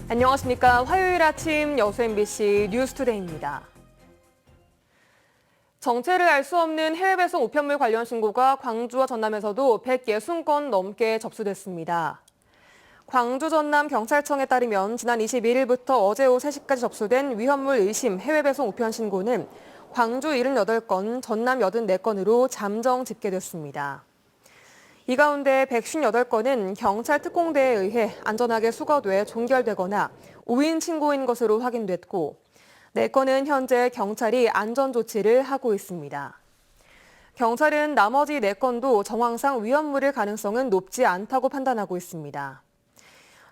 안녕하십니까. 화요일 아침 여수 MBC 뉴스투데이입니다. 정체를 알 수 없는 해외 배송 우편물 관련 신고가 광주와 전남에서도 160건 넘게 접수됐습니다. 광주 전남 경찰청에 따르면 지난 21일부터 어제 오후 3시까지 접수된 위험물 의심 해외 배송 우편 신고는 광주 78건, 전남 84건으로 잠정 집계됐습니다. 이 가운데 158건은 경찰 특공대에 의해 안전하게 수거돼 종결되거나 오인 신고인 것으로 확인됐고 4건은 현재 경찰이 안전 조치를 하고 있습니다. 경찰은 나머지 4건도 정황상 위험물일 가능성은 높지 않다고 판단하고 있습니다.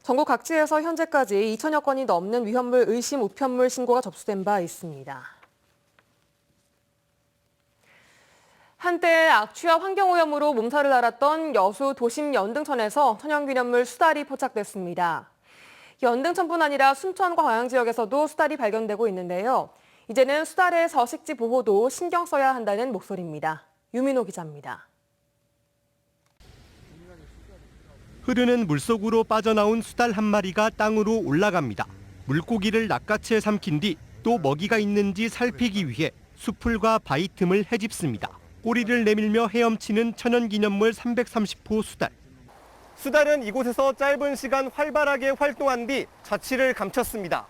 전국 각지에서 현재까지 2천여 건이 넘는 위험물 의심 우편물 신고가 접수된 바 있습니다. 한때 악취와 환경오염으로 몸살을 앓았던 여수 도심 연등천에서 천연기념물 수달이 포착됐습니다. 연등천뿐 아니라 순천과 광양 지역에서도 수달이 발견되고 있는데요. 이제는 수달의 서식지 보호도 신경 써야 한다는 목소리입니다. 유민호 기자입니다. 흐르는 물속으로 빠져나온 수달 한 마리가 땅으로 올라갑니다. 물고기를 낚아채 삼킨 뒤 또 먹이가 있는지 살피기 위해 수풀과 바위 틈을 헤집습니다. 꼬리를 내밀며 헤엄치는 천연기념물 330호 수달. 수달은 이곳에서 짧은 시간 활발하게 활동한 뒤 자취를 감췄습니다.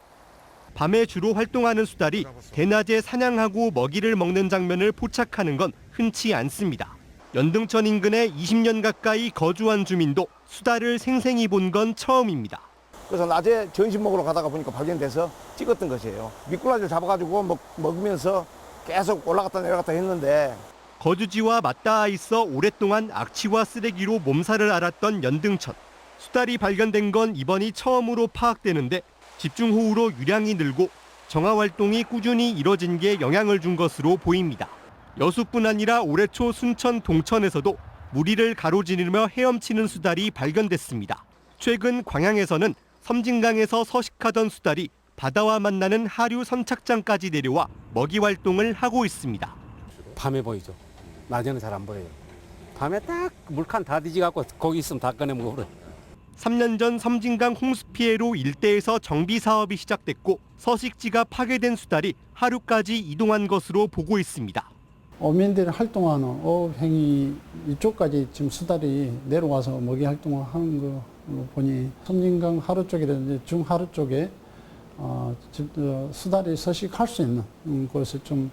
밤에 주로 활동하는 수달이 대낮에 사냥하고 먹이를 먹는 장면을 포착하는 건 흔치 않습니다. 연등천 인근에 20년 가까이 거주한 주민도 수달을 생생히 본 건 처음입니다. 그래서 낮에 점심 먹으러 가다가 보니까 발견돼서 찍었던 것이에요. 미꾸라지를 잡아가지고 먹으면서 계속 올라갔다 내려갔다 했는데 거주지와 맞닿아 있어 오랫동안 악취와 쓰레기로 몸살을 앓았던 연등천. 수달이 발견된 건 이번이 처음으로 파악되는데 집중호우로 유량이 늘고 정화 활동이 꾸준히 이뤄진 게 영향을 준 것으로 보입니다. 여수뿐 아니라 올해 초 순천 동천에서도 무리를 가로지르며 헤엄치는 수달이 발견됐습니다. 최근 광양에서는 섬진강에서 서식하던 수달이 바다와 만나는 하류 선착장까지 내려와 먹이 활동을 하고 있습니다. 밤에 보이죠. 낮에는 잘 안 보여요. 밤에 딱 물칸 다 뒤져갖고 거기 있으면 다 꺼내 먹어버려요. 3년 전 섬진강 홍수 피해로 일대에서 정비 사업이 시작됐고 서식지가 파괴된 수달이 하류까지 이동한 것으로 보고 있습니다. 어민들이 활동하는 어업행위 이쪽까지 지금 수달이 내려와서 먹이 활동을 하는 거 보니 섬진강 하류 쪽이라든지 중하류 쪽에 수달이 서식할 수 있는 곳을 좀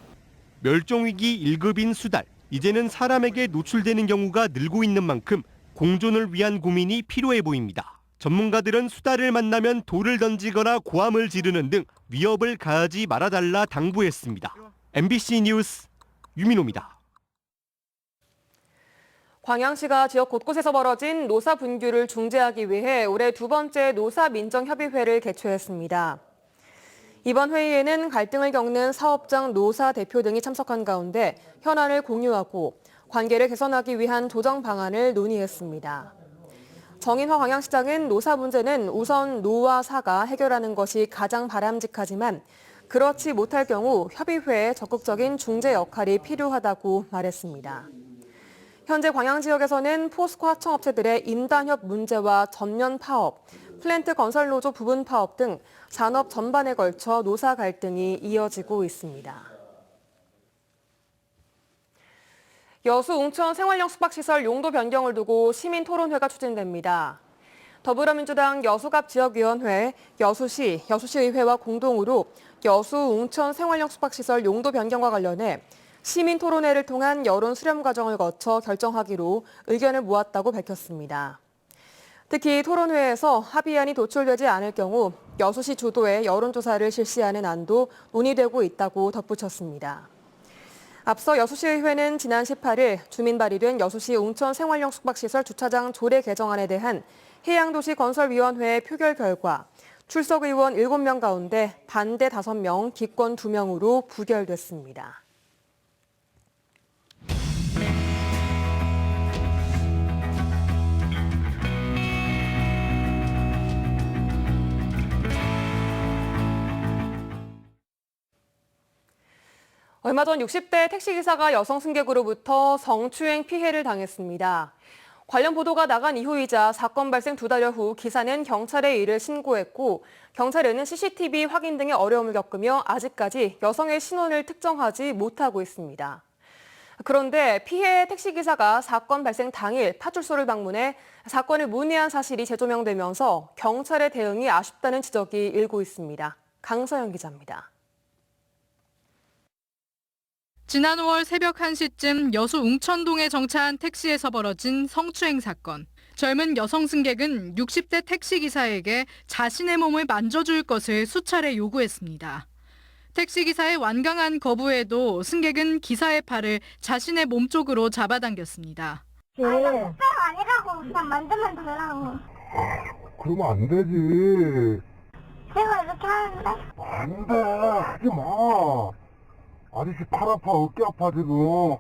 멸종위기 1급인 수달. 이제는 사람에게 노출되는 경우가 늘고 있는 만큼 공존을 위한 고민이 필요해 보입니다. 전문가들은 수달을 만나면 돌을 던지거나 고함을 지르는 등 위협을 가하지 말아달라 당부했습니다. MBC 뉴스 유민호입니다. 광양시가 지역 곳곳에서 벌어진 노사 분규를 중재하기 위해 올해 2번째 노사민정협의회를 개최했습니다. 이번 회의에는 갈등을 겪는 사업장 노사 대표 등이 참석한 가운데 현안을 공유하고 관계를 개선하기 위한 조정 방안을 논의했습니다. 정인화 광양시장은 노사 문제는 우선 노와 사가 해결하는 것이 가장 바람직하지만 그렇지 못할 경우 협의회의 적극적인 중재 역할이 필요하다고 말했습니다. 현재 광양 지역에서는 포스코 하청업체들의 인단협 문제와 전면 파업, 플랜트 건설 노조 부분 파업 등 산업 전반에 걸쳐 노사 갈등이 이어지고 있습니다. 여수 웅천 생활형 숙박시설 용도 변경을 두고 시민 토론회가 추진됩니다. 더불어민주당 여수갑 지역위원회, 여수시, 여수시의회와 공동으로 여수 웅천 생활형 숙박시설 용도 변경과 관련해 시민 토론회를 통한 여론 수렴 과정을 거쳐 결정하기로 의견을 모았다고 밝혔습니다. 특히 토론회에서 합의안이 도출되지 않을 경우 여수시 주도의 여론조사를 실시하는 안도 논의되고 있다고 덧붙였습니다. 앞서 여수시의회는 지난 18일 주민 발의된 여수시 웅천 생활형 숙박시설 주차장 조례 개정안에 대한 해양도시건설위원회의 표결 결과 출석 의원 7명 가운데 반대 5명, 기권 2명으로 부결됐습니다. 얼마 전 60대 택시기사가 여성 승객으로부터 성추행 피해를 당했습니다. 관련 보도가 나간 이후이자 사건 발생 2달여 후 기사는 경찰에 이를 신고했고 경찰에는 CCTV 확인 등의 어려움을 겪으며 아직까지 여성의 신원을 특정하지 못하고 있습니다. 그런데 피해 택시기사가 사건 발생 당일 파출소를 방문해 사건을 문의한 사실이 재조명되면서 경찰의 대응이 아쉽다는 지적이 일고 있습니다. 강서영 기자입니다. 지난 5월 새벽 1시쯤 여수 웅천동에 정차한 택시에서 벌어진 성추행 사건. 젊은 여성 승객은 60대 택시기사에게 자신의 몸을 만져줄 것을 수차례 요구했습니다. 택시기사의 완강한 거부에도 승객은 기사의 팔을 자신의 몸 쪽으로 잡아당겼습니다. 아니라고 그냥 만들면 달라고. 그러면 안 되지. 제가 이렇게 하는데. 안 돼. 하지 마. 아저씨 팔 아파, 어깨 아파 지금.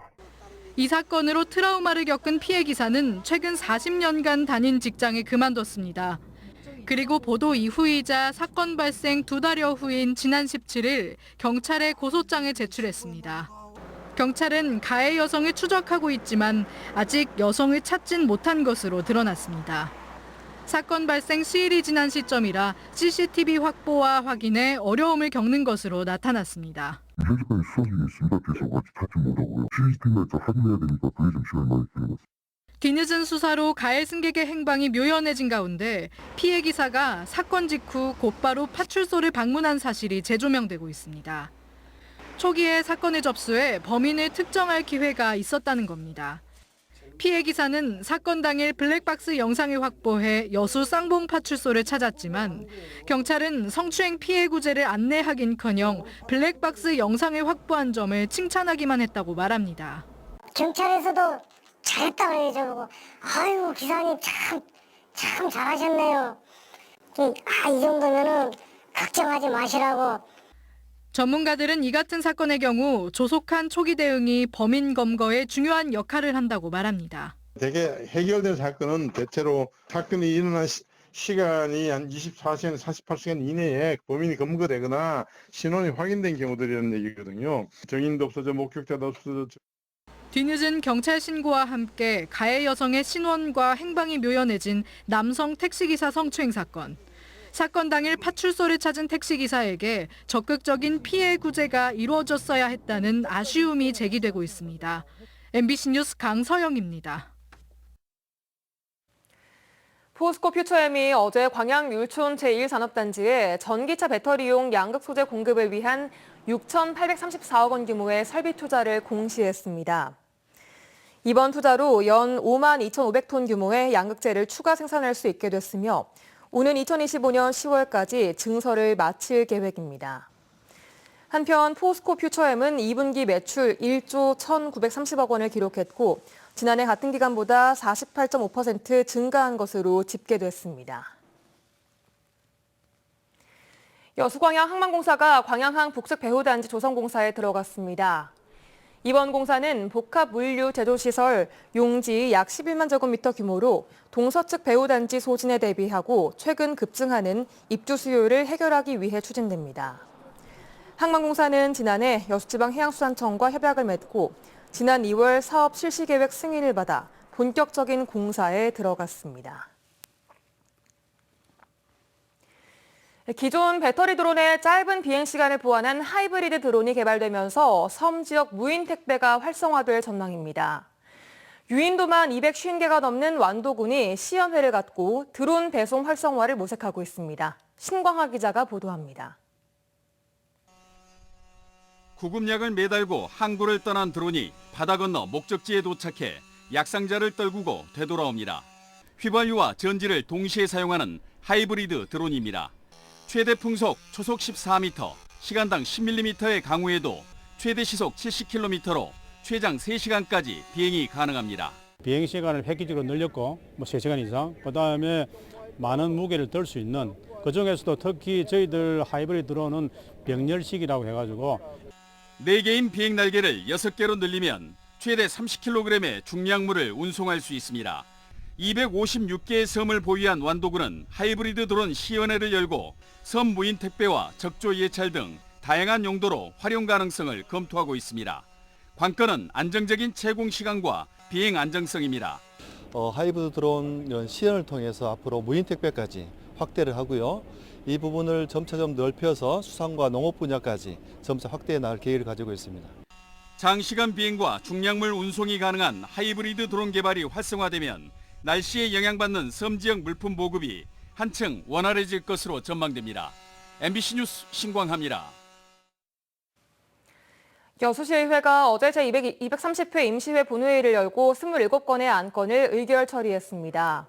이 사건으로 트라우마를 겪은 피해 기사는 최근 40년간 다닌 직장을 그만뒀습니다. 그리고 보도 이후이자 사건 발생 2달여 후인 지난 17일 경찰에 고소장을 제출했습니다. 경찰은 가해 여성을 추적하고 있지만 아직 여성을 찾진 못한 것으로 드러났습니다. 사건 발생 시일이 지난 시점이라 CCTV 확보와 확인에 어려움을 겪는 것으로 나타났습니다. 현재까지 수사 중에 있습니다. 그래서 아직 찾지 못하고요. CCTV를 좀 확인해야 되니까 그게 좀 시간이 많이 걸린 것 같습니다. 뒤늦은 수사로 가해 승객의 행방이 묘연해진 가운데 피해 기사가 사건 직후 곧바로 파출소를 방문한 사실이 재조명되고 있습니다. 초기에 사건을 접수해 범인을 특정할 기회가 있었다는 겁니다. 피해 기사는 사건 당일 블랙박스 영상을 확보해 여수 쌍봉 파출소를 찾았지만 경찰은 성추행 피해 구제를 안내하긴커녕 블랙박스 영상을 확보한 점을 칭찬하기만 했다고 말합니다. 경찰에서도 잘했다고 그래요, 저보고. 아유, 기사님 참 잘하셨네요. 이 정도면은 걱정하지 마시라고. 전문가들은 이 같은 사건의 경우 조속한 초기 대응이 범인 검거에 중요한 역할을 한다고 말합니다. 대개 해결된 사건은 대체로 사건이 일어난 시간이 한 24시간, 48시간 이내에 범인이 검거되거나 신원이 확인된 경우들이라는 얘기거든요. 증인도 없어져 목격자도 없어져. 뒤늦은 경찰 신고와 함께 가해 여성의 신원과 행방이 묘연해진 남성 택시기사 성추행 사건. 사건 당일 파출소를 찾은 택시기사에게 적극적인 피해 구제가 이루어졌어야 했다는 아쉬움이 제기되고 있습니다. MBC 뉴스 강서영입니다. 포스코 퓨처엠이 어제 광양 율촌 제1산업단지에 전기차 배터리용 양극 소재 공급을 위한 6,834억 원 규모의 설비 투자를 공시했습니다. 이번 투자로 연 5만 2,500톤 규모의 양극재를 추가 생산할 수 있게 됐으며 오는 2025년 10월까지 증설을 마칠 계획입니다. 한편 포스코 퓨처엠은 2분기 매출 1조 1,930억 원을 기록했고 지난해 같은 기간보다 48.5% 증가한 것으로 집계됐습니다. 여수광양 항만공사가 광양항 북측 배후단지 조성공사에 들어갔습니다. 이번 공사는 복합 물류 제조시설 용지 약 11만 제곱미터 규모로 동서측 배후단지 소진에 대비하고 최근 급증하는 입주 수요를 해결하기 위해 추진됩니다. 항만공사는 지난해 여수지방해양수산청과 협약을 맺고 지난 2월 사업 실시 계획 승인을 받아 본격적인 공사에 들어갔습니다. 기존 배터리 드론의 짧은 비행 시간을 보완한 하이브리드 드론이 개발되면서 섬 지역 무인 택배가 활성화될 전망입니다. 유인도만 250개가 넘는 완도군이 시연회를 갖고 드론 배송 활성화를 모색하고 있습니다. 신광하 기자가 보도합니다. 구급약을 매달고 항구를 떠난 드론이 바다 건너 목적지에 도착해 약상자를 떨구고 되돌아옵니다. 휘발유와 전지를 동시에 사용하는 하이브리드 드론입니다. 최대 풍속 초속 14m, 시간당 10mm의 강우에도 최대 시속 70km로 최장 3시간까지 비행이 가능합니다. 비행 시간을 획기적으로 늘렸고 3시간 이상, 그다음에 많은 무게를 들 수 있는, 그중에서도 특히 저희들 하이브리드 드론은 병렬식이라고 해가지고 4개인 비행 날개를 6개로 늘리면 최대 30kg의 중량물을 운송할 수 있습니다. 256개의 섬을 보유한 완도군은 하이브리드 드론 시연회를 열고 섬 무인 택배와 적조 예찰 등 다양한 용도로 활용 가능성을 검토하고 있습니다. 관건은 안정적인 채공 시간과 비행 안정성입니다. 하이브리드 드론 이런 시연을 통해서 앞으로 무인 택배까지 확대를 하고요. 이 부분을 점차 좀 넓혀서 수산과 농업 분야까지 점차 확대해 나갈 계획을 가지고 있습니다. 장시간 비행과 중량물 운송이 가능한 하이브리드 드론 개발이 활성화되면 날씨에 영향받는 섬 지역 물품 보급이 한층 원활해질 것으로 전망됩니다. MBC 뉴스 신광하입니다. 여수시의회가 어제 제230회 임시회 본회의를 열고 27건의 안건을 의결 처리했습니다.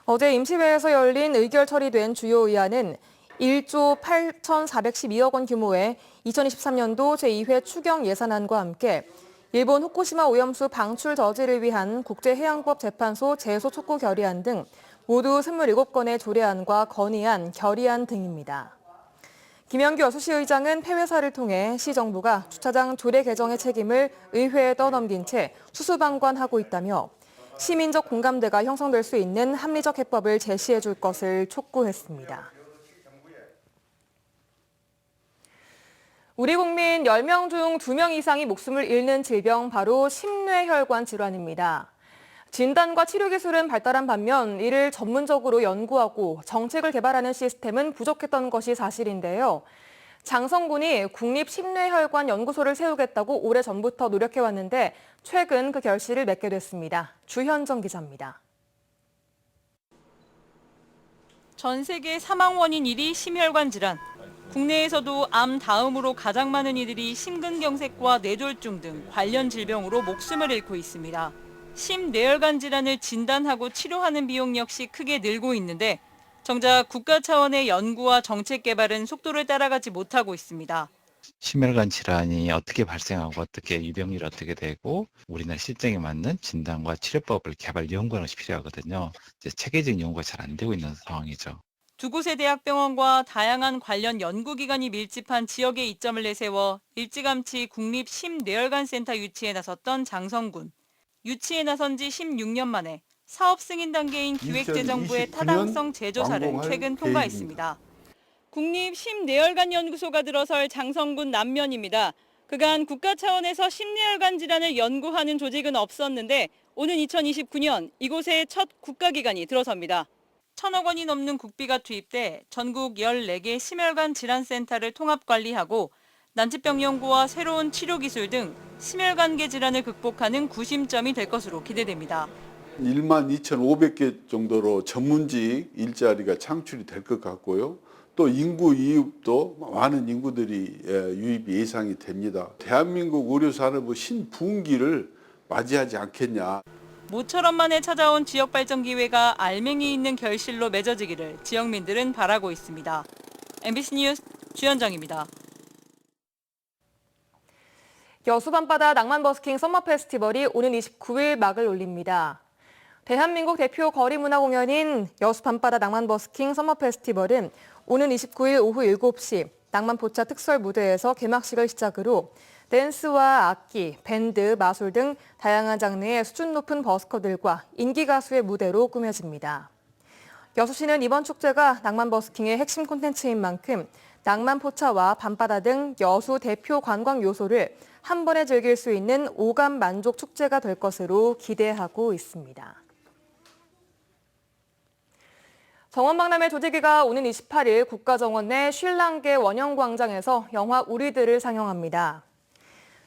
어제 임시회에서 열린 의결 처리된 주요 의안은 1조 8,412억 원 규모의 2023년도 제2회 추경 예산안과 함께 일본 후쿠시마 오염수 방출 저지를 위한 국제해양법 재판소 제소 촉구 결의안 등 모두 27건의 조례안과 건의안, 결의안 등입니다. 김영규 여수시의장은 폐회사를 통해 시정부가 주차장 조례 개정의 책임을 의회에 떠넘긴 채 수수방관하고 있다며 시민적 공감대가 형성될 수 있는 합리적 해법을 제시해 줄 것을 촉구했습니다. 우리 국민 10명 중 2명 이상이 목숨을 잃는 질병 바로 심뇌혈관 질환입니다. 진단과 치료 기술은 발달한 반면 이를 전문적으로 연구하고 정책을 개발하는 시스템은 부족했던 것이 사실인데요. 장성군이 국립심뇌혈관연구소를 세우겠다고 오래전부터 노력해왔는데 최근 그 결실을 맺게 됐습니다. 주현정 기자입니다. 전 세계 사망 원인 1위 심혈관 질환. 국내에서도 암 다음으로 가장 많은 이들이 심근경색과 뇌졸중 등 관련 질병으로 목숨을 잃고 있습니다. 심뇌혈관 질환을 진단하고 치료하는 비용 역시 크게 늘고 있는데 정작 국가 차원의 연구와 정책 개발은 속도를 따라가지 못하고 있습니다. 심혈관 질환이 어떻게 발생하고 어떻게 유병률이 어떻게 되고 우리나라 실정에 맞는 진단과 치료법을 개발 연구하는 것이 필요하거든요. 이제 체계적인 연구가 잘 안 되고 있는 상황이죠. 두 곳의 대학병원과 다양한 관련 연구기관이 밀집한 지역에 이점을 내세워 일찌감치 국립심뇌혈관센터 유치에 나섰던 장성군. 유치에 나선 지 16년 만에 사업 승인 단계인 기획재정부의 타당성 재조사를 최근 통과했습니다. 국립심뇌혈관연구소가 들어설 장성군 남면입니다. 그간 국가 차원에서 심뇌혈관 질환을 연구하는 조직은 없었는데 오는 2029년 이곳에 첫 국가기관이 들어섭니다. 1,000억 원이 넘는 국비가 투입돼 전국 14개 심혈관 질환센터를 통합관리하고 난치병 연구와 새로운 치료 기술 등 심혈관계 질환을 극복하는 구심점이 될 것으로 기대됩니다. 12,500개 정도로 전문직 일자리가 창출이 될 것 같고요. 또 인구 이입도 많은 인구들이 유입 예상이 됩니다. 대한민국 의료산업의 신부흥기를 맞이하지 않겠냐. 모처럼 만에 찾아온 지역발전 기회가 알맹이 있는 결실로 맺어지기를 지역민들은 바라고 있습니다. MBC 뉴스 주현정입니다. 여수 밤바다 낭만버스킹 썸머 페스티벌이 오는 29일 막을 올립니다. 대한민국 대표 거리문화 공연인 여수 밤바다 낭만버스킹 썸머 페스티벌은 오는 29일 오후 7시 낭만포차 특설 무대에서 개막식을 시작으로 댄스와 악기, 밴드, 마술 등 다양한 장르의 수준 높은 버스커들과 인기 가수의 무대로 꾸며집니다. 여수시는 이번 축제가 낭만버스킹의 핵심 콘텐츠인 만큼 낭만포차와 밤바다 등 여수 대표 관광 요소를 한 번에 즐길 수 있는 오감 만족 축제가 될 것으로 기대하고 있습니다. 정원박람회 조직위가 오는 28일 국가정원 내 쉴랑계 원형광장에서 영화 우리들을 상영합니다.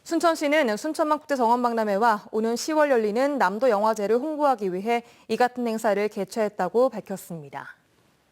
순천시는 순천만국제정원박람회와 오는 10월 열리는 남도 영화제를 홍보하기 위해 이 같은 행사를 개최했다고 밝혔습니다.